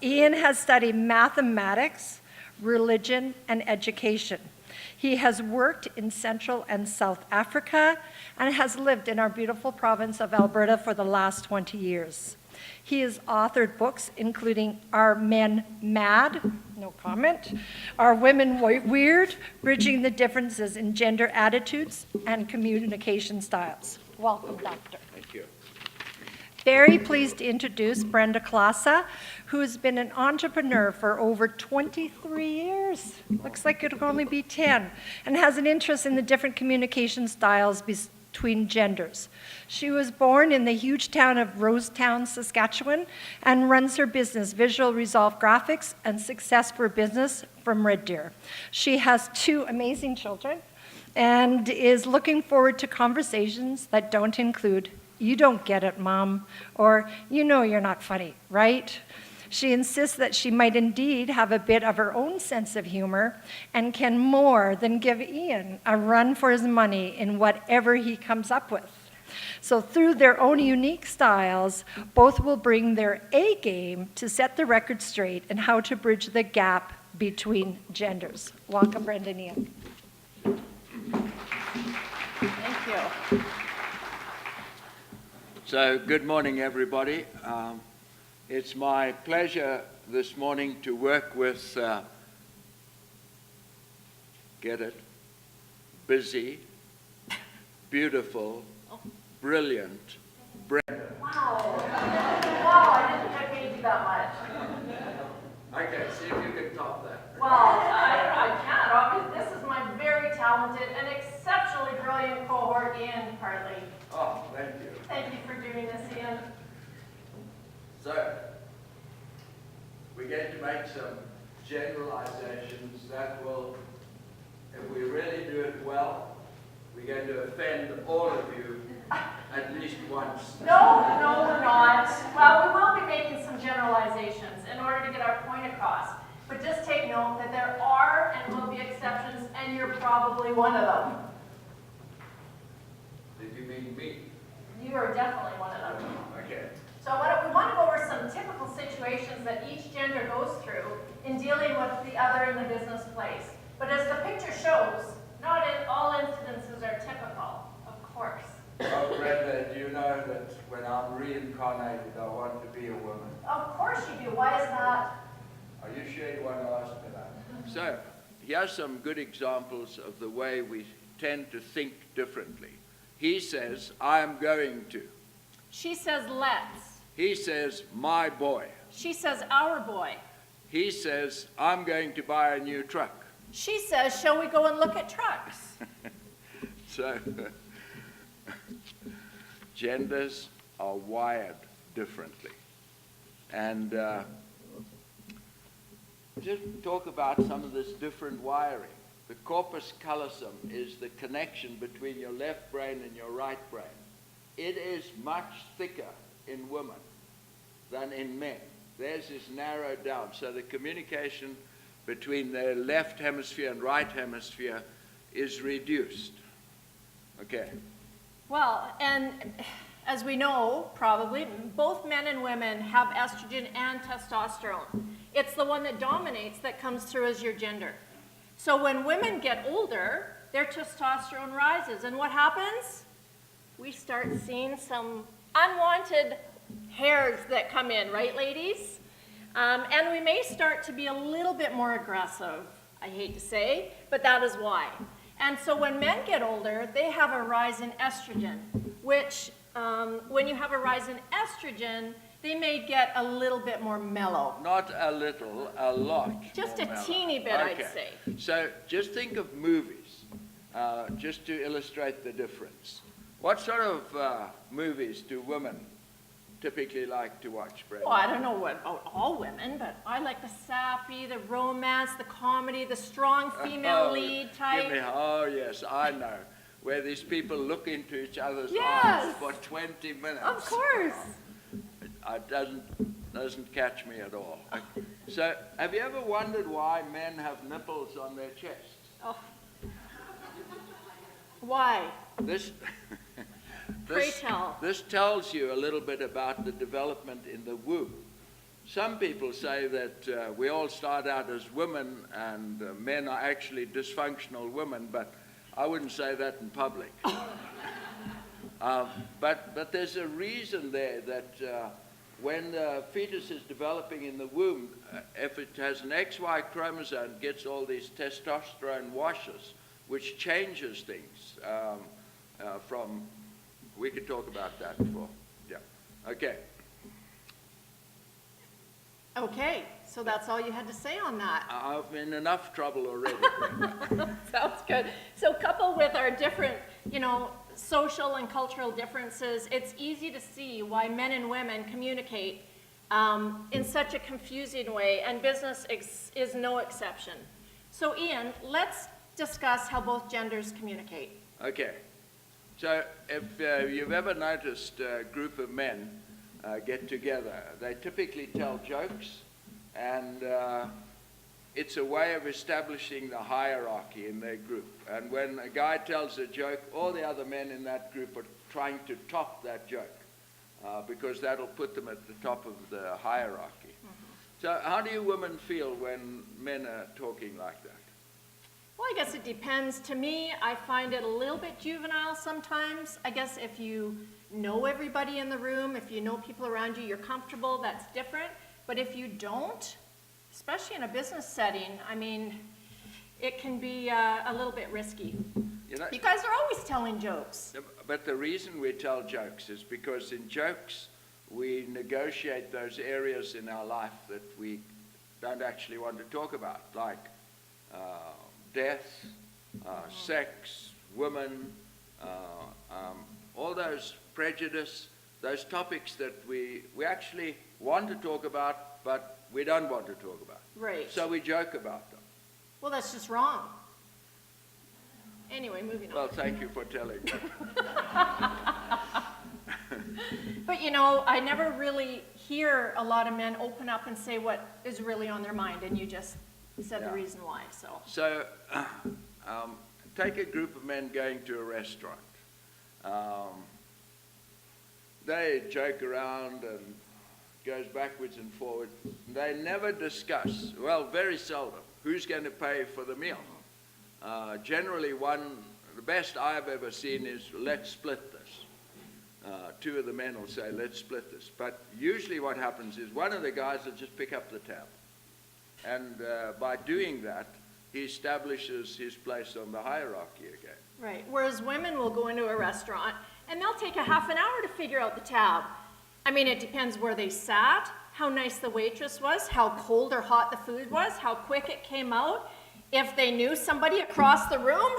Ian has studied mathematics, religion, and education. He has worked in Central and South Africa and has lived in our beautiful province of Alberta for the last 20 years. He has authored books including Are Men Mad? No comment. Are Women Weird? Bridging the Differences in Gender Attitudes and Communication Styles. Welcome, Doctor. Thank you. Very pleased to introduce Brenda Klasa, who has been an entrepreneur for over 23 years. Looks like it'll only be 10, and has an interest in the different communication styles between genders. She was born in the huge town of Rosetown, Saskatchewan, and runs her business, Visual Resolve Graphics and Success for Business from Red Deer. She has 2 amazing children and is looking forward to conversations that don't include, "You don't get it, Mom," or "You know you're not funny, right?" She insists that she might indeed have a bit of her own sense of humor and can more than give Ian a run for his money in whatever he comes up with. So through their own unique styles, both will bring their A game to set the record straight and how to bridge the gap between genders. Welcome, Brenda and Ian. Thank you. So, good morning, everybody. It's my pleasure this morning to work with, get it, busy, beautiful, brilliant Brenda. Wow. Wow, I didn't think I paid you that much. Okay, see if you can top that. Well, I can't. Obviously, this is my very talented and exceptionally brilliant cohort, Ian Hartley. Oh, thank you. Thank you for doing this, Ian. So, we're going to make some generalizations that will, if we really do it well, we're going to offend all of you at least once. No, we're not. Well, we will be making some generalizations in order to get our point across. But just take note that there are and will be exceptions, and you're probably one of them. Did you mean me? You are definitely one of them. Okay. So we want to go over some typical situations that each gender goes through in dealing with the other in the business place. But as the picture shows, not all incidences are typical, of course. Oh, Brenda, do you know that when I'm reincarnated, I want to be a woman? Of course you do. Why is that? Are you sure you want to ask me that? So, here's some good examples of the way we tend to think differently. He says, "I'm going to." She says, "Let's." He says, "My boy." She says, "Our boy." He says, "I'm going to buy a new truck." She says, "Shall we go and look at trucks?" So, genders are wired differently. And just talk about some of this different wiring. The corpus callosum is the connection between your left brain and your right brain. It is much thicker in women than in men. Theirs is narrowed down, so the communication between their left hemisphere and right hemisphere is reduced. Okay. Well, and as we know, probably, both men and women have estrogen and testosterone. It's the one that dominates that comes through as your gender. So when women get older, their testosterone rises. And what happens? We start seeing some unwanted hairs that come in, right, ladies? And we may start to be a little bit more aggressive, I hate to say, but that is why. And so when men get older, they have a rise in estrogen, which when you have a rise in estrogen, they may get a little bit more mellow. Not a little, a lot. Just a mellow. teeny bit, Okay. I'd say. So just think of movies, just to illustrate the difference. What sort of movies do women typically like to watch, Brenda? Well, I don't know about all women, but I like the sappy, the romance, the comedy, the strong female lead type. Oh, yes, I know. Where these people look into each other's Yes. eyes for 20 minutes. Of course. It doesn't catch me at all. So, have you ever wondered why men have nipples on their chests? Oh. Why? This Pray tell. This tells you a little bit about the development in the womb. some people say that we all start out as women and men are actually dysfunctional women, but I wouldn't say that in public. But there's a reason there that when the fetus is developing in the womb, if it has an XY chromosome, it gets all these testosterone washes, which changes things from, we could talk about that before. Yeah. Okay. Okay, so that's all you had to say on that. I'm in enough trouble already. Sounds good. So coupled with our different, social and cultural differences, it's easy to see why men and women communicate in such a confusing way, and business is no exception. So Ian, let's discuss how both genders communicate. Okay. So if you've ever noticed a group of men get together, they typically tell jokes, and it's a way of establishing the hierarchy in their group. And when a guy tells a joke, all the other men in that group are trying to top that joke because that'll put them at the top of the hierarchy. Mm-hmm. So how do you women feel when men are talking like that? Well, I guess it depends. To me, I find it a little bit juvenile sometimes. I guess if you know everybody in the room, if you know people around you, you're comfortable, that's different. But if you don't, especially in a business setting, I mean, it can be a little bit risky. You guys are always telling jokes. But the reason we tell jokes is because in jokes, we negotiate those areas in our life that we don't actually want to talk about, like death, sex, women, all those prejudice, those topics that we actually want to talk about, but we don't want to talk about. Right. So we joke about them. Well, that's just wrong. Anyway, moving on. Well, thank you for telling me. But I never really hear a lot of men open up and say what is really on their mind, and you just said the reason why. So take a group of men going to a restaurant. They joke around and goes backwards and forwards. They never discuss, well, very seldom, who's going to pay for the meal. Generally, the best I've ever seen is, let's split this. Two of the men will say, let's split this. But usually what happens is one of the guys will just pick up the tab. And by doing that, he establishes his place on the hierarchy again. Right, whereas women will go into a restaurant and they'll take a half an hour to figure out the tab. I mean, it depends where they sat, how nice the waitress was, how cold or hot the food was, how quick it came out. If they knew somebody across the room,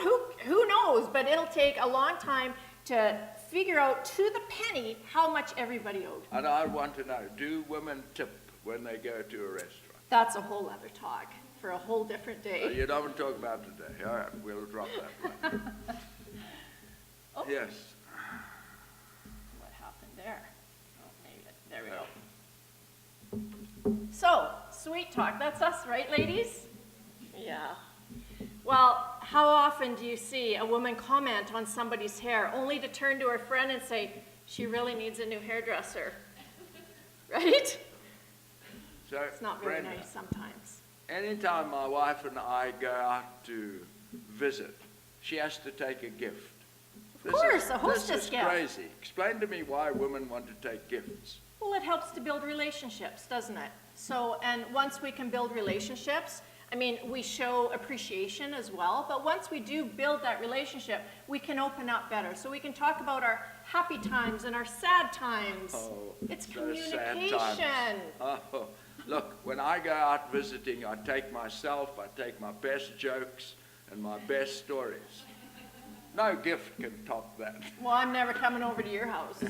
who knows? But it'll take a long time to figure out to the penny how much everybody owed. And I want to know, do women tip when they go to a restaurant? That's a whole other talk for a whole different day. You don't want to talk about today. All right, we'll drop that one. Oh. Yes. What happened there? Oh, maybe there we go. So, sweet talk, that's us, right, ladies? Yeah. Well, how often do you see a woman comment on somebody's hair only to turn to her friend and say, she really needs a new hairdresser? Right? So, It's not very Brenda, nice sometimes. anytime my wife and I go out to visit, she has to take a gift. Of course, a hostess This is gift. crazy. Explain to me why women want to take gifts. Well, it helps to build relationships, doesn't it? So, and once we can build relationships, I mean, we show appreciation as well, but once we do build that relationship, we can open up better. So we can talk about our happy times and our sad times. Oh, It's those sad communication. times. Oh, look, when I go out visiting, I take myself, I take my best jokes and my best stories. No gift can top that. Well, I'm never coming over to your house.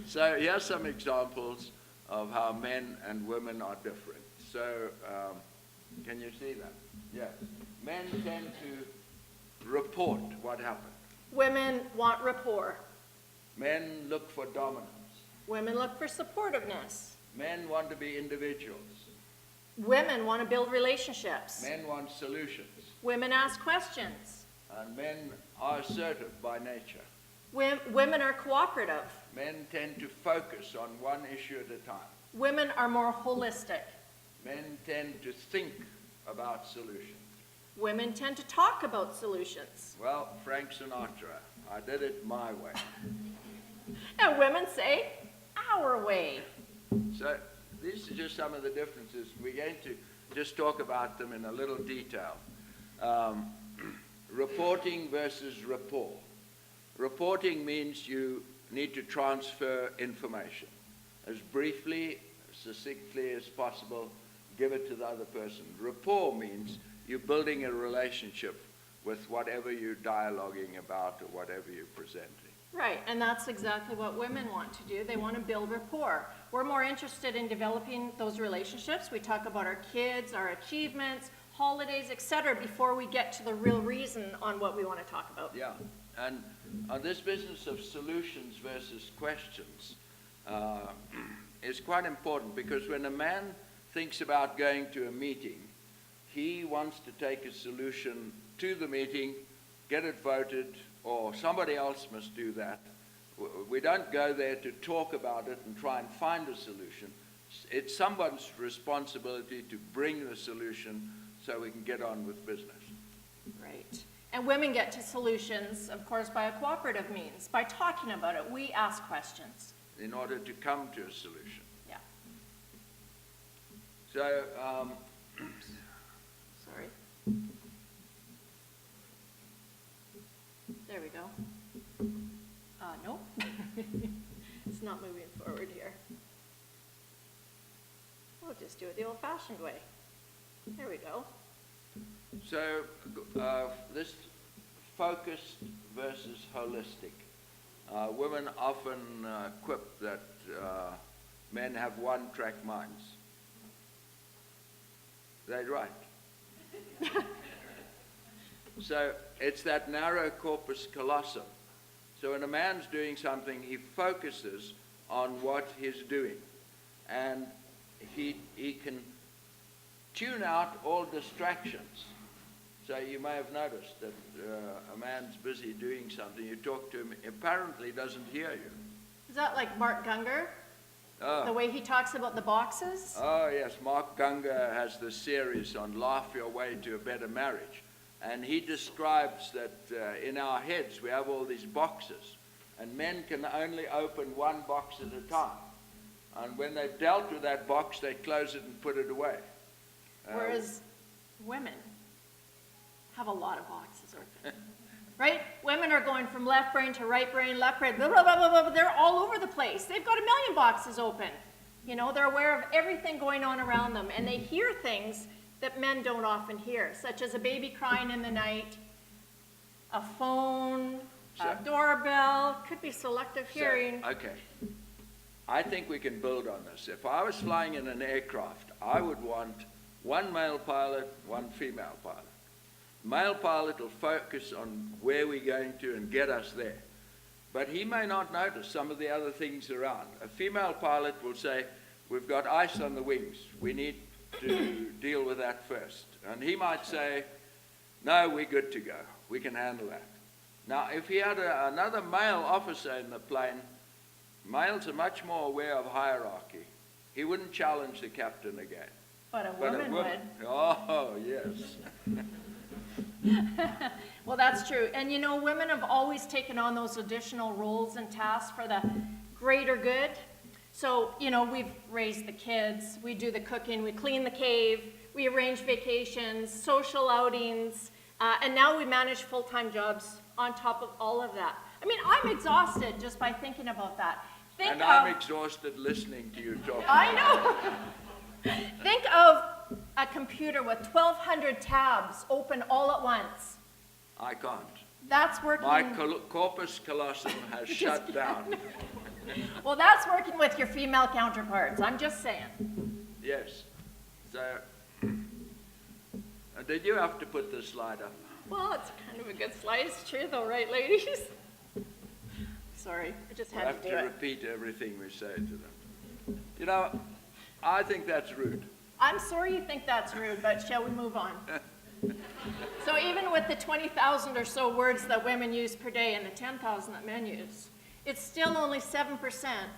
So here's some examples of how men and women are different. So, can you see that? Yes. Men tend to report what happened. Women want rapport. Men look for dominance. Women look for supportiveness. Men want to be individuals. Women want to build relationships. Men want solutions. Women ask questions. And men are assertive by nature. Women are cooperative. Men tend to focus on one issue at a time. Women are more holistic. Men tend to think about solutions. Women tend to talk about solutions. Well, Frank Sinatra, I did it my way. And women say, our way. So these are just some of the differences. We're going to just talk about them in a little detail. Reporting versus rapport. Reporting means you need to transfer information as briefly, succinctly as possible, give it to the other person. Rapport means you're building a relationship with whatever you're dialoguing about or whatever you're presenting. Right, and that's exactly what women want to do. They want to build rapport. We're more interested in developing those relationships. We talk about our kids, our achievements, holidays, etc., before we get to the real reason on what we want to talk about. Yeah, and on this business of solutions versus questions is quite important, because when a man thinks about going to a meeting, he wants to take a solution to the meeting, get it voted, or somebody else must do that. We don't go there to talk about it and try and find a solution. It's someone's responsibility to bring the solution so we can get on with business. Right. And women get to solutions, of course, by a cooperative means, by talking about it. We ask questions. In order to come to a solution. Yeah. So, Sorry. There we go. Nope. It's not moving forward here. We'll just do it the old-fashioned way. There we go. so this focused versus holistic. Women often quip that men have one-track minds. They're right. So it's that narrow corpus callosum. So when a man's doing something, he focuses on what he's doing. And he can tune out all distractions. So you may have noticed that a man's busy doing something. You talk to him, apparently doesn't hear you. Is that like Mark Gungor? The way he talks about the boxes? Oh, yes. Mark Gungor has this series on Laugh Your Way to a Better Marriage. And he describes that in our heads we have all these boxes. And men can only open one box at a time. And when they've dealt with that box, they close it and put it away. Whereas women have a lot of boxes open. Right? Women are going from left brain to right brain, left brain, blah, blah, blah, blah, blah. They're all over the place. They've got a million boxes open. You know, they're aware of everything going on around them, and they hear things that men don't often hear, such as a baby crying in the night, a phone, a doorbell, could be selective hearing. So, okay. I think we can build on this. If I was flying in an aircraft, I would want one male pilot, one female pilot. Male pilot will focus on where we're going to and get us there. But he may not notice some of the other things around. A female pilot will say, we've got ice on the wings. We need to deal with that first. And he might say, no, we're good to go. We can handle that. Now, if he had another male officer in the plane, males are much more aware of hierarchy. He wouldn't challenge the captain again. But a woman would. Oh, yes. Well, that's true. And you know, women have always taken on those additional roles and tasks for the greater good. So, you know, we've raised the kids, we do the cooking, we clean the cave, we arrange vacations, social outings, and now we manage full-time jobs on top of all of that. I mean, I'm exhausted just by thinking about that. I'm exhausted listening to you talk. I know. Think of a computer with 1,200 tabs open all at once. I can't. That's working. My corpus callosum has shut down. Well, that's working with your female counterparts. I'm just saying. Yes. So, did you have to put this slide up? Well, it's kind of a good slide. It's true, though, right, ladies? Sorry, I just We had have to do to it. repeat everything we say to them. You know, I think that's rude. I'm sorry you think that's rude, but shall we move on? So even with the 20,000 or so words that women use per day and the 10,000 that men use, it's still only 7%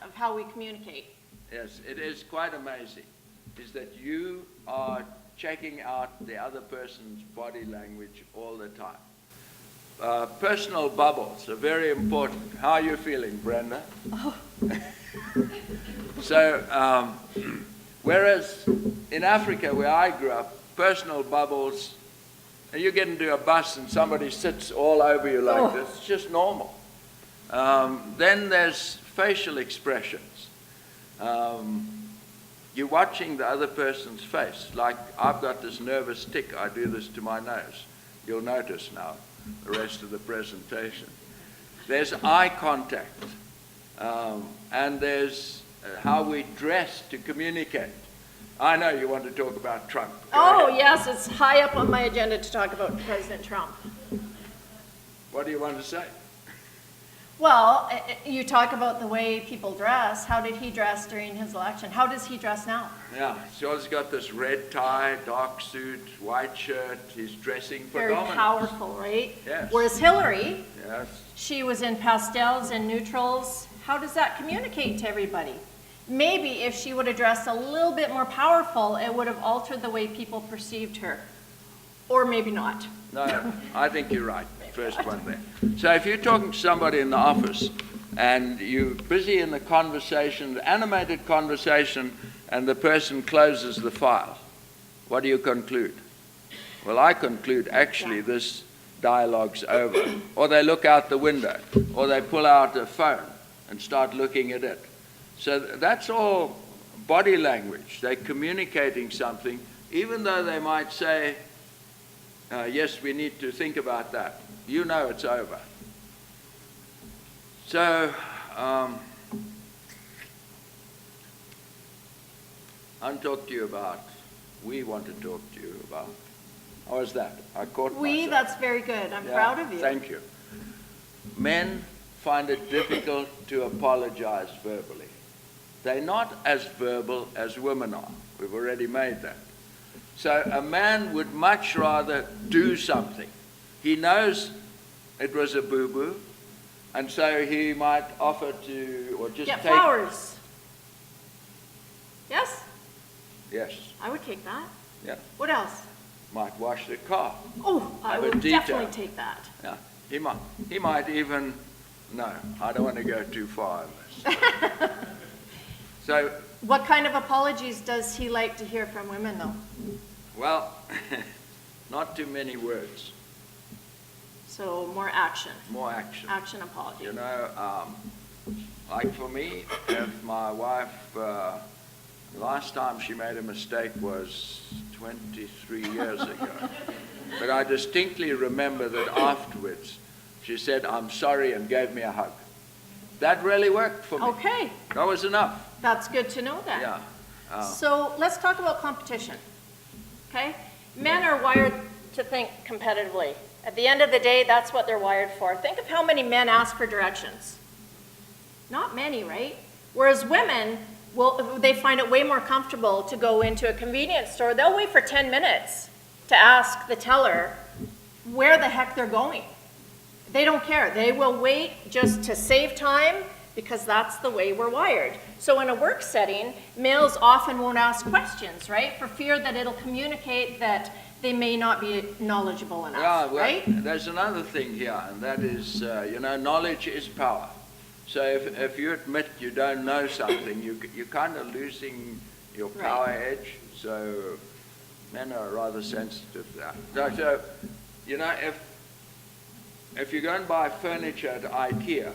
of how we communicate. Yes, it is quite amazing, is that you are checking out the other person's body language all the time. Personal bubbles are very important. How are you feeling, Brenda? Oh. So, whereas in Africa, where I grew up, personal bubbles, and you get into a bus and somebody sits all over you like this, it's just normal. Then there's facial expressions. You're watching the other person's face. Like, I've got this nervous tic, I do this to my nose. You'll notice now, the rest of the presentation. There's eye contact, and there's how we dress to communicate. I know you want to talk about Trump. Oh, yes, it's high up on my agenda to talk about President Trump. What do you want to say? Well, you talk about the way people dress. How did he dress during his election? How does he dress now? Yeah, he's always got this red tie, dark suit, white shirt. He's dressing for Very dominance. powerful, right? Yes. Whereas Hillary, Yes. she was in pastels and neutrals. How does that communicate to everybody? Maybe if she would have dressed a little bit more powerful, it would have altered the way people perceived her. Or maybe not. No, I think you're right. First one there. So if you're talking to somebody in the office and you're busy in the conversation, the animated conversation, and the person closes the file, what do you conclude? Well, I conclude actually this dialogue's over. Or they look out the window, or they pull out a phone and start looking at it. So that's all body language. They're communicating something, even though they might say, yes, we need to think about that. You know it's over. So, I'm talk to you about, we want to talk to you about, how was that? I caught myself. That's very good. I'm proud of you. Thank you. Men find it difficult to apologize verbally. They're not as verbal as women are. We've already made that. So a man would much rather do something. He knows it was a boo-boo, and so he might offer to, or just Get take... flowers. Yes? Yes, I would take that. yeah. What else? Might wash the car. Oh, I Have a would detail. definitely take that. Yeah, he might even, no, I don't want to go too far on this. So, What kind of apologies does he like to hear from women, though? well, not too many words, So more action. more action. Action apology. You know, like for me, if my wife, the last time she made a mistake was 23 years ago. But I distinctly remember that afterwards, she said, I'm sorry, and gave me a hug. That really worked for me. Okay, That was enough. that's good to know that. Yeah. So let's talk about competition, okay? Men are wired to think competitively. At the end of the day, that's what they're wired for. Think of how many men ask for directions. Not many, right? Whereas women, they find it way more comfortable to go into a convenience store. They'll wait for 10 minutes to ask the teller where the heck they're going. They don't care. They will wait just to save time because that's the way we're wired. So in a work setting, males often won't ask questions, right? For fear that it'll communicate that they may not be knowledgeable enough, Yeah, well, right? there's another thing here, and that is, you know, knowledge is power. So if you admit you don't know something, you're kind of losing your power edge. So men are rather sensitive to that. So you know, if you go and buy furniture at IKEA,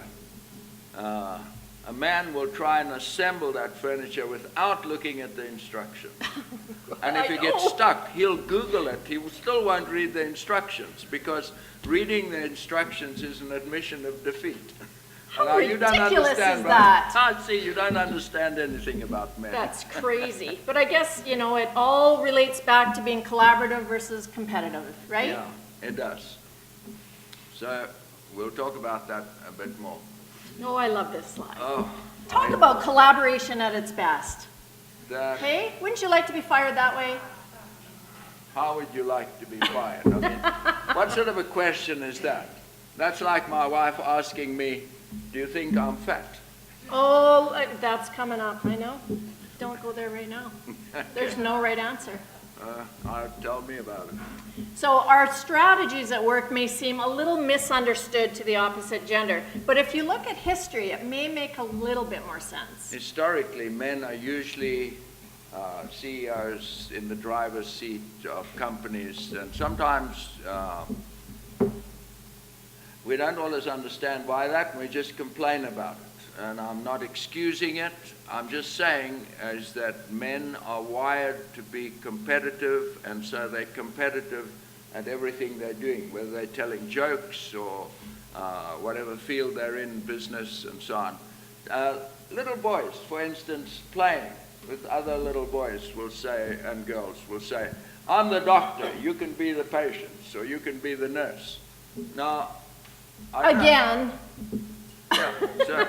a man will try and assemble that furniture without looking at the instructions. And if he gets stuck, he'll Google it. He still won't read the instructions because reading the instructions is an admission of defeat. How You don't ridiculous understand, is that? I see, you don't understand anything about men. That's crazy. But I guess, you know, it all relates back to being collaborative versus competitive, right? Yeah, it does. So we'll talk about that a bit more. Oh, I love this slide. Oh, Talk about collaboration at its best. that, Hey, wouldn't you like to be fired that way? how would you like to be fired? I mean, what sort of a question is that? That's like my wife asking me, do you think I'm fat? Oh, that's coming up, I know. Don't go there right now. There's no right answer. Tell me about it. So our strategies at work may seem a little misunderstood to the opposite gender, but if you look at history, it may make a little bit more sense. Historically, men are usually CEOs in the driver's seat of companies, and sometimes we don't always understand why that, and we just complain about it. And I'm not excusing it. I'm just saying is that men are wired to be competitive, and so they're competitive at everything they're doing, whether they're telling jokes or whatever field they're in, business and so on. Little boys, for instance, playing with other little boys will say, and girls will say, I'm the doctor, you can be the patient, so you can be the nurse. Now, Again, yeah, so,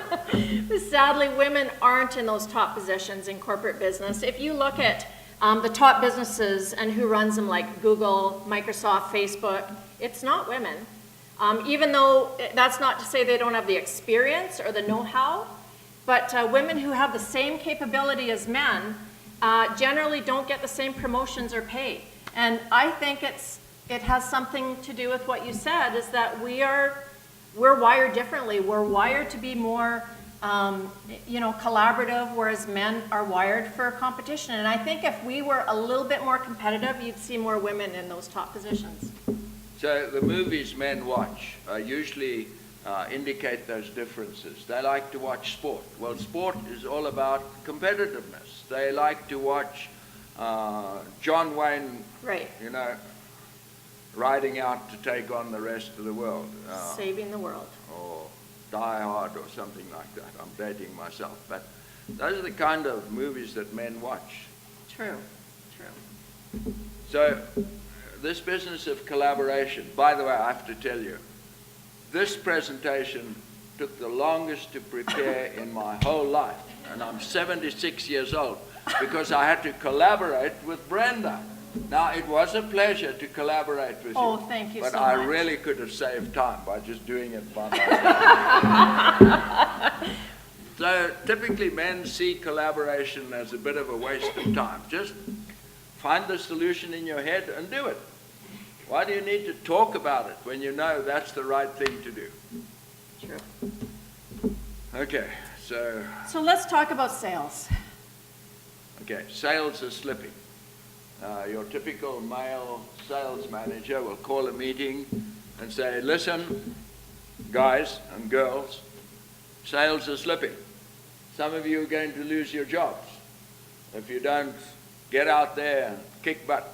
sadly, women aren't in those top positions in corporate business. If you look at the top businesses and who runs them, like Google, Microsoft, Facebook, it's not women. Even though that's not to say they don't have the experience or the know-how, but women who have the same capability as men generally don't get the same promotions or pay. And I think it has something to do with what you said, is that we're wired differently. We're wired to be more, collaborative, whereas men are wired for competition. And I think if we were a little bit more competitive, you'd see more women in those top positions. so the movies men watch usually indicate those differences. They like to watch sport. Well, sport is all about competitiveness. They like to watch John Wayne, Right. riding out to take on the rest of the world. Saving the world. Or Die Hard or something like that. I'm dating myself. But those are the kind of movies that men watch. True. So this business of collaboration, by the way, I have to tell you, this presentation took the longest to prepare in my whole life. And I'm 76 years old because I had to collaborate with Brenda. Now, it was a pleasure to collaborate with you. Oh, thank you but so I much. really could have saved time by just doing it by myself. So typically men see collaboration as a bit of a waste of time. Just find the solution in your head and do it. Why do you need to talk about it when you know that's the right thing to do? True. Okay, so let's talk about sales. sales are slipping. Your typical male sales manager will call a meeting and say, listen, guys and girls, sales are slipping. Some of you are going to lose your jobs if you don't get out there and kick butt.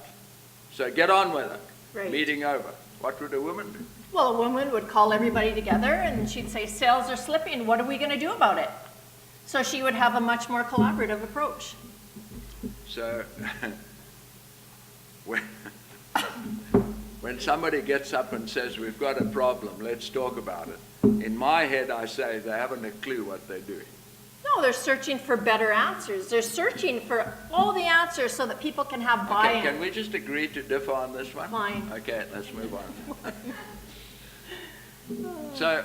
So get on with it. Right. Meeting over. What would a woman do? Well, a woman would call everybody together and she'd say, sales are slipping, what are we going to do about it? So she would have a much more collaborative approach. So when somebody gets up and says, we've got a problem, let's talk about it, in my head I say they haven't a clue what they're doing. No, they're searching for better answers. They're searching for all the answers so that people can have buy-in. Okay, can we just agree to differ on this one? Fine. Okay, let's move on. So,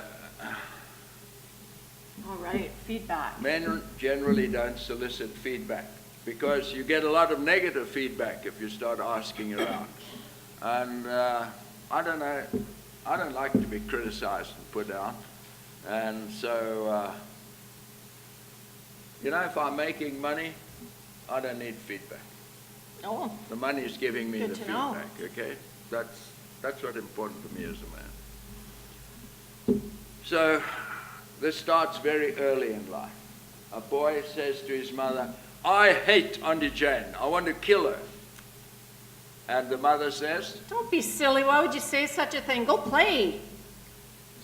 All right, feedback. men generally don't solicit feedback because you get a lot of negative feedback if you start asking around. And I don't know, I don't like to be criticized and put down. And so, if I'm making money, I don't need feedback. Oh, The money is giving me Good the to know. feedback, okay? That's what's important to me as a man. So this starts very early in life. A boy says to his mother, I hate Auntie Jane. I want to kill her. And the mother says, don't be silly. Why would you say such a thing? Go play.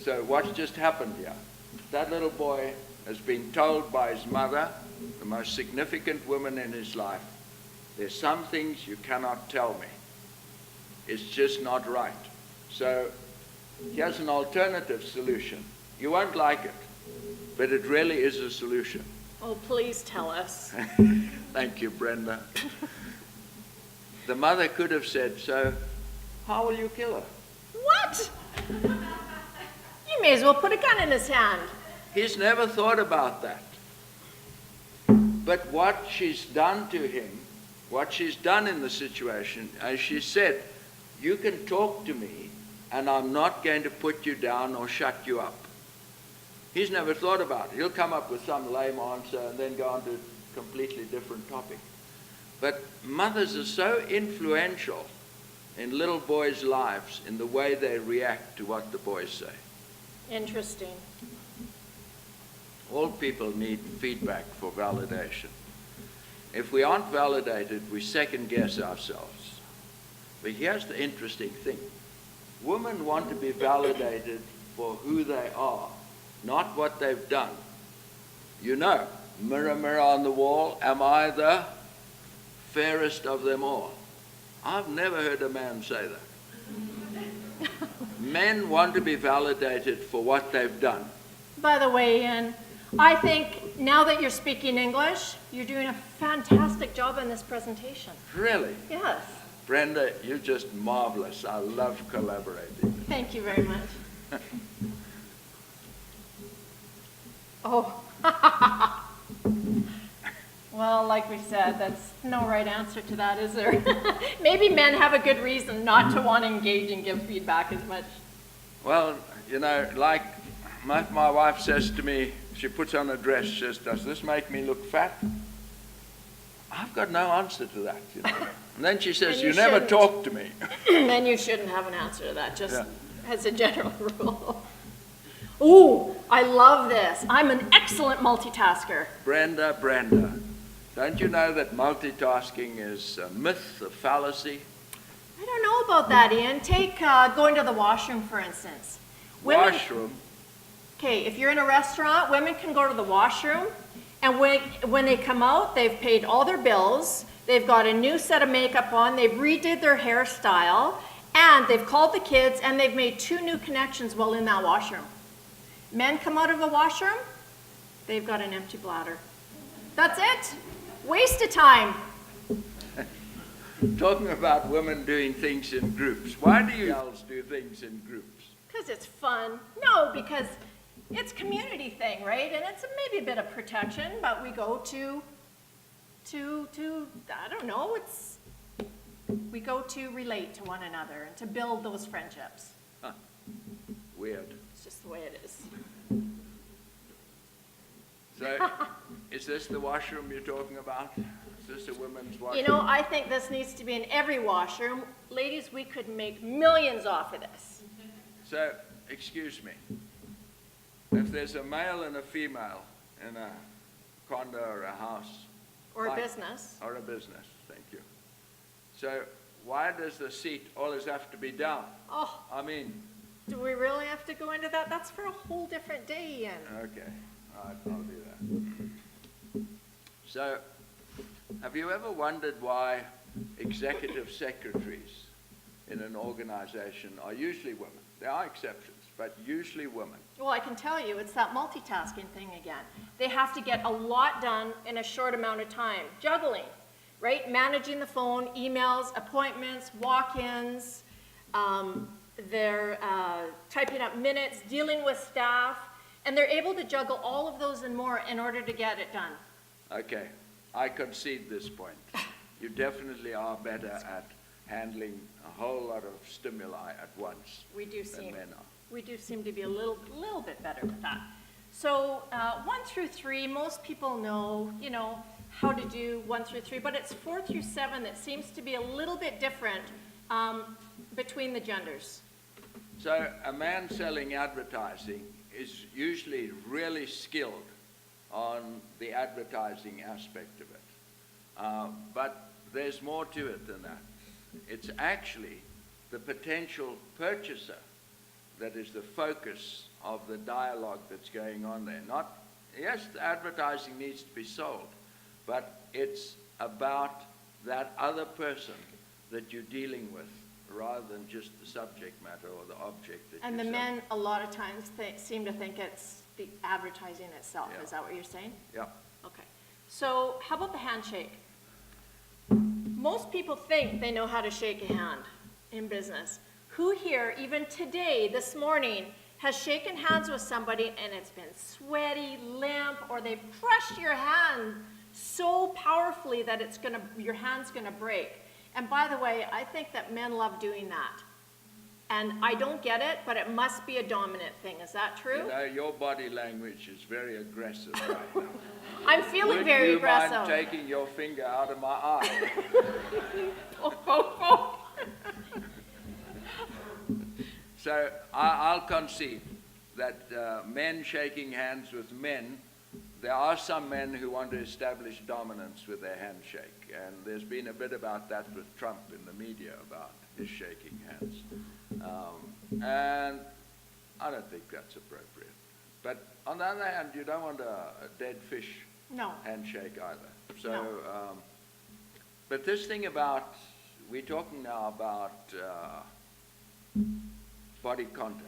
so what just happened here? That little boy has been told by his mother, the most significant woman in his life, there's some things you cannot tell me. It's just not right. So here's an alternative solution. You won't like it, but it really is a solution. Oh, please tell us. Thank you, Brenda. The mother could have said, so how will you kill her? What? You may as well put a gun in his hand. He's never thought about that. But what she's done to him, what she's done in the situation, as she said, you can talk to me and I'm not going to put you down or shut you up. He's never thought about it. He'll come up with some lame answer and then go on to a completely different topic. But mothers are so influential in little boys' lives in the way they react to what the boys say. Interesting. All people need feedback for validation. If we aren't validated, we second guess ourselves. But here's the interesting thing. Women want to be validated for who they are, not what they've done. You know, mirror, mirror on the wall, am I the fairest of them all? I've never heard a man say that. Men want to be validated for what they've done. By the way, Ian, I think now that you're speaking English, you're doing a fantastic job in this presentation. Really? Yes. Brenda, you're just marvelous. I love collaborating. Thank you very much. Oh. Well, like we said, that's no right answer to that, is there? Maybe men have a good reason not to want to engage and give feedback as much. Well, you know, like my wife says to me, she puts on a dress, she says, does this make me look fat? I've got no answer to that, you know. And then she says, you never talk to me. Then you shouldn't have an answer to that, just Yeah. as a general rule. Ooh, I love this. I'm an excellent multitasker. Brenda, don't you know that multitasking is a myth, a fallacy? I don't know about that, Ian. Take going to the washroom, for instance. Washroom? Okay, if you're in a restaurant, women can go to the washroom, and when they come out, they've paid all their bills, they've got a new set of makeup on, they've redid their hairstyle, and they've called the kids, and they've made 2 new connections while in that washroom. Men come out of a washroom, they've got an empty bladder. That's it. Waste of time. Talking about women doing things in groups. Why do you girls do things in groups? Because it's fun. No, because it's a community thing, right? And it's maybe a bit of protection, but we go to I don't know, we go to relate to one another and to build those friendships. Huh. Weird. It's just the way it is. So, is this the washroom you're talking about? Is this a women's washroom? You know, I think this needs to be in every washroom. Ladies, we could make millions off of this. So, excuse me. If there's a male and a female in a condo or a house. Or a business. Or a business, thank you. So, why does the seat always have to be down? Oh, I mean... do we really have to go into that? That's for a whole different day, Ian. Okay, all right, I'll do that. So, have you ever wondered why executive secretaries in an organization are usually women? There are exceptions, but usually women. Well, I can tell you, it's that multitasking thing again. They have to get a lot done in a short amount of time. Juggling, right? Managing the phone, emails, appointments, walk-ins, they're typing up minutes, dealing with staff, and they're able to juggle all of those and more in order to get it done. Okay, I concede this point. You definitely are better at handling a whole lot of stimuli at once We do than seem, men are. we do seem to be a little bit better with that. So 1 through 3, most people know, you know, how to do 1 through 3, but it's 4 through 7 that seems to be a little bit different between the genders. So a man selling advertising is usually really skilled on the advertising aspect of it. But there's more to it than that. It's actually the potential purchaser that is the focus of the dialogue that's going on there. Not, yes, the advertising needs to be sold, but it's about that other person that you're dealing with rather than just the subject matter or the object that And the you're selling. men, a lot of times, seem to think it's the advertising itself. Yeah. Is that what you're saying? Yeah. Okay. So how about the handshake? Most people think they know how to shake a hand in business. Who here, even today, this morning, has shaken hands with somebody and it's been sweaty, limp, or they've crushed your hand so powerfully that your hand's gonna break. And by the way, I think that men love doing that. And I don't get it, but it must be a dominant thing. Is that true? You know, your body language is very aggressive right now. I'm feeling very aggressive. Would you mind taking your finger out of my eye? So I'll concede that men shaking hands with men, there are some men who want to establish dominance with their handshake. And there's been a bit about that with Trump in the media about his shaking hands. And I don't think that's appropriate. But on the other hand, you don't want a dead fish handshake either. So, but this thing about, we're talking now about body contact.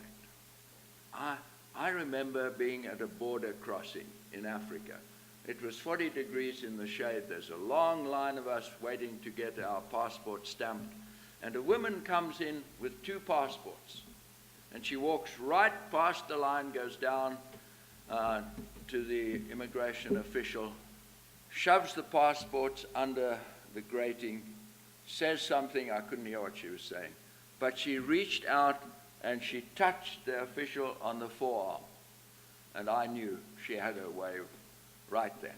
I remember being at a border crossing in Africa. It was 40 degrees in the shade. There's a long line of us waiting to get our passport stamped. And a woman comes in with 2 passports. And she walks right past the line, goes down to the immigration official, shoves the passports under the grating, says something, I couldn't hear what she was saying, but she reached out and she touched the official on the forearm. And I knew she had her way right then.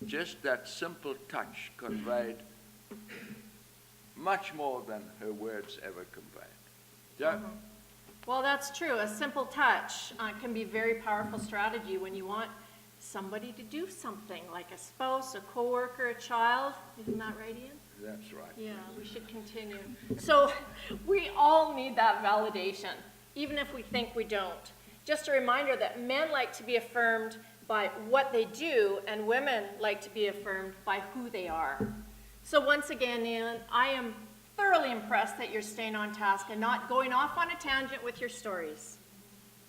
Just that simple touch conveyed much more than her words ever conveyed. So, Well, that's true. A simple touch can be a very powerful strategy when you want somebody to do something, like a spouse, a coworker, a child. Isn't that right, Ian? that's right. Yeah, we should continue. So we all need that validation, even if we think we don't. Just a reminder that men like to be affirmed by what they do, and women like to be affirmed by who they are. So once again, Ian, I am thoroughly impressed that you're staying on task and not going off on a tangent with your stories.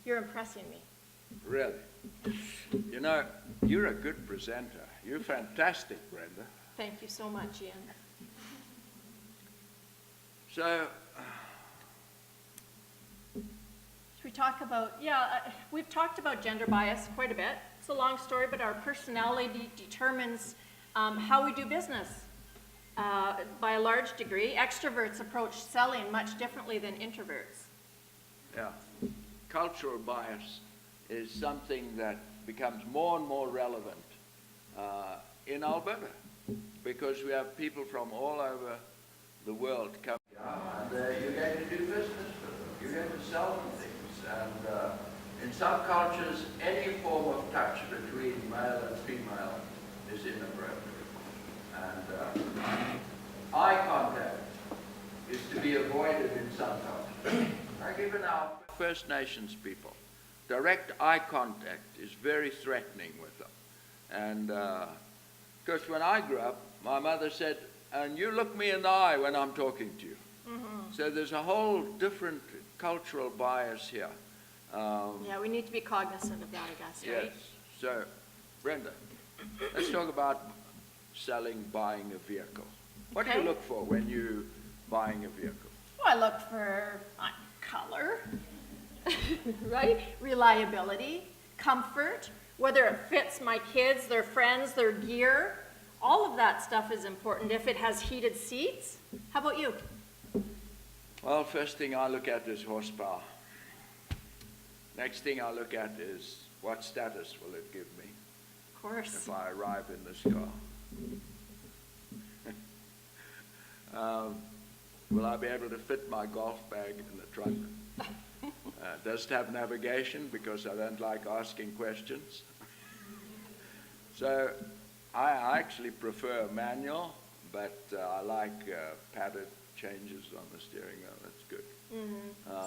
You're impressing me. Really. You know, you're a good presenter. You're fantastic, Brenda. Thank you so much, Ian. So, Should we talk about, we've talked about gender bias quite a bit. It's a long story, but our personality determines how we do business by a large degree. Extroverts approach selling much differently than introverts. yeah, cultural bias is something that becomes more and more relevant in Alberta because we have people from all over the world come. And you're going to do business with them. You're going to sell them things. And in some cultures, any form of touch between male and female is inappropriate. And eye contact is to be avoided in some cultures. Like even our First Nations people, direct eye contact is very threatening with them. And because when I grew up, my mother said, and you look me in the eye when I'm talking to you. So there's a whole different cultural bias here. Yeah, we need to be cognizant of that, I guess, right? Yes. So, Brenda, let's talk about buying a vehicle. What do you look for when you're buying a vehicle? Well, I look for color, right? Reliability, comfort, whether it fits my kids, their friends, their gear. All of that stuff is important. If it has heated seats. How about you? Well, first thing I look at is horsepower. Next thing I look at is what status will it give me Of course. if I arrive in this car. Will I be able to fit my golf bag in the trunk? Does it have navigation? Because I don't like asking questions. So I actually prefer manual, but I like padded changes on the steering wheel. That's good.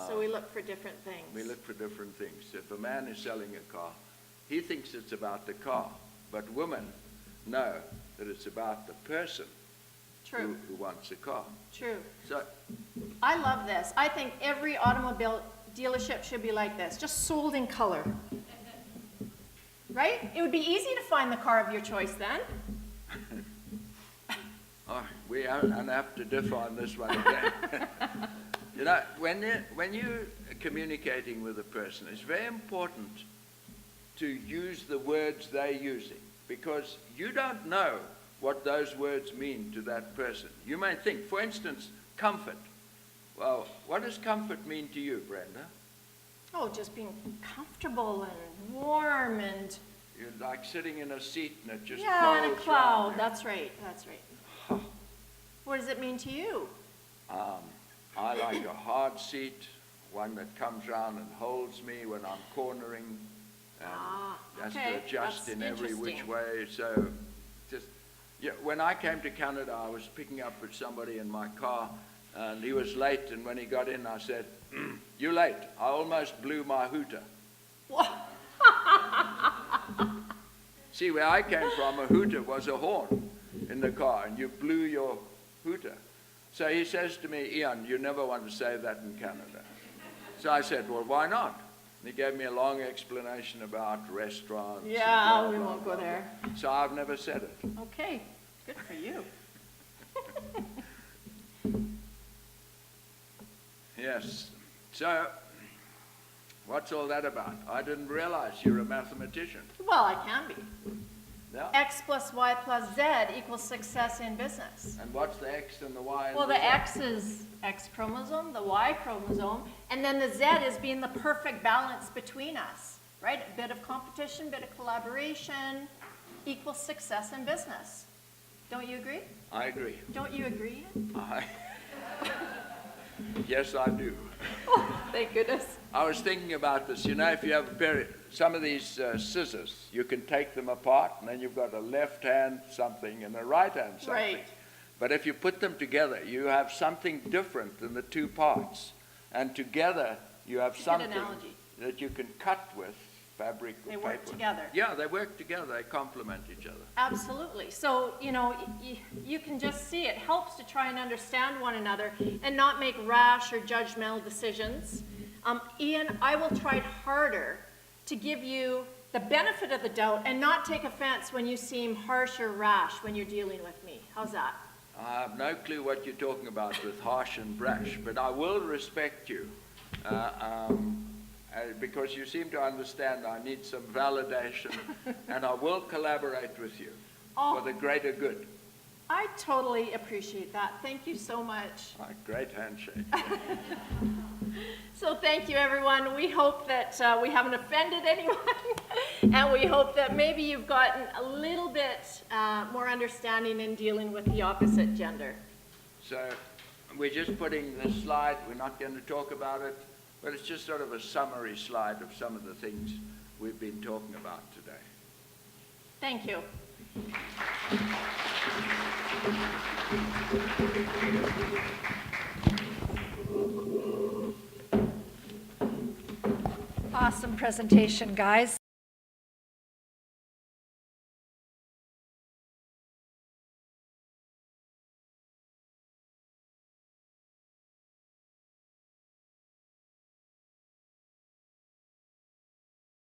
So we look for different things. We look for different things. If a man is selling a car, he thinks it's about the car, but women know that it's about the person True. who wants a car. True. So, I love this. I think every automobile dealership should be like this, just sold in color. Right? It would be easy to find the car of your choice then. we have to differ on this one again. You know, when you're communicating with a person, it's very important to use the words they're using, because you don't know what those words mean to that person. You may think, for instance, comfort. Well, what does comfort mean to you, Brenda? Oh, just being comfortable and warm and You're like sitting in a seat and it just yeah, in a folds cloud. around you. That's right. That's right. What does it mean to you? I like a hard seat, one that comes round and holds me when I'm cornering, and has okay, to adjust that's in every which interesting. way. So, just yeah. When I came to Canada, I was picking up with somebody in my car, and he was late. And when he got in, I said, "You're late." I almost blew my hooter. See, where I came from, a hooter was a horn in the car, and you blew your hooter. So he says to me, "Ian, you never want to say that in Canada." So I said, "Well, why not?" And he gave me a long explanation about restaurants. and Yeah, blah, we blah, won't go blah. there. So I've never said it. Okay, good for you. Yes. So what's all that about? I didn't realize you're a mathematician. Well, I can be. Yeah. X plus Y plus Z equals success in business. And what's the X and the Y? And Well, the the Z? X is X chromosome, the Y chromosome, and then the Z is being the perfect balance between us, right? A bit of competition, bit of collaboration equals success in business. Don't you agree? I agree. Don't you agree? Yes, I do. Thank goodness. I was thinking about this. You know, if you have a pair, some of these scissors, you can take them apart, and then you've got a left hand something and a right hand something. Right. But if you put them together, you have something different than the two parts. And together, you have Good something analogy. that you can cut with fabric or They paper. work together. Yeah, they work together. They complement each other. Absolutely. So, you know, you can just see it helps to try and understand one another and not make rash or judgmental decisions. Ian, I will try harder to give you the benefit of the doubt and not take offense when you seem harsh or rash when you're dealing with me. How's that? I have no clue what you're talking about with harsh and brash, but I will respect you because you seem to understand I need some validation, and I will collaborate with you for the greater good. I totally appreciate that. Thank you so much. A great handshake. So thank you, everyone. We hope that we haven't offended anyone, and we hope that maybe you've gotten a little bit more understanding in dealing with the opposite gender. So we're just putting this slide. We're not going to talk about it, but it's just sort of a summary slide of some of the things we've been talking about today. Thank you. Awesome presentation, guys.